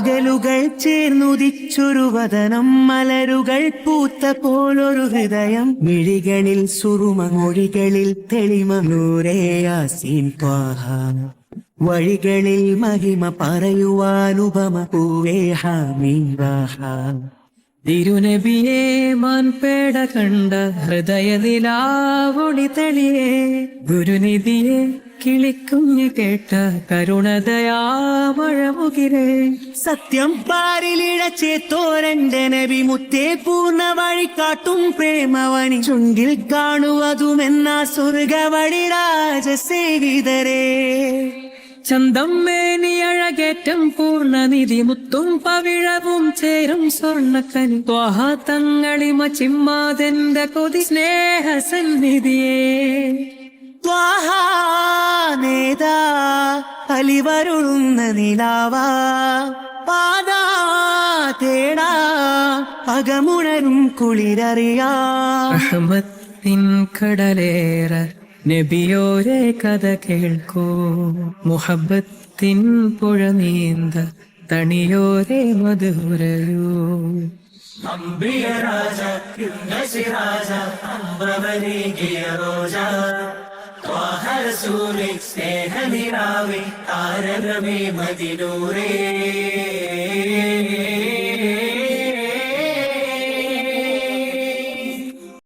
പകലുകൾ ചേർന്നുദിച്ചൊരു വദനം, മലരുകൾ പൂത്ത പോലൊരു ഹൃദയം, മിഴികളിൽ സുറുമ മൊഴികളിൽ തെളിമ നൂറേ യാസീൻ ത്വാഹ, വഴികളിൽ മഹിമ പറയുവാനുപമ പൂവേ ഹാമീം റാഹ. തിരുനബിയെ മാൻപേട കണ്ട ഹൃദയ നിലാവൊളി തെളിയേ, ഗുരുനിധിയെ കിളിക്കുഞ്ഞു കേട്ട കരുണതയാ മഴമുകിരേ. സത്യം പാരിലിഴച്ചേത്തോരന്റെ നബി മുത്തേ പൂർണ്ണ വഴി കാട്ടും പ്രേമവനി, ചുണ്ടിൽ കാണുവതുമെന്ന സ്വർഗവഴി രാജസേവിതരേ. ചന്തം മേനിയഴകേറ്റം പൂർണ്ണനിധി മുത്തും പവിഴവും ചേരും സ്വർണ്ണക്കനി, ത്വാഹ തങ്ങളിമ ചിമ്മാതെന്റെ കൊതി സ്നേഹസന്നിധിയേ. ത്വാഹ നേതാ അലിവരുളുന്ന നിലാവാ, പാതാ തേടാ പകമുണരും കുളിരറിയാ. റഹ്മത്തിൻ കടലേറ നബിയോരെ കഥ കേൾക്കൂ, മുഹബത്തിൻ പുഴ നീന്ത തണിയോരെ മധുരയൂ. അംബിയ രാജ സിരാജ അംബവനീകിയ റോജ, ത്വാഹ റസൂലേ സ്നേഹനിരാവേ താരകമേ മദിനൂരേ.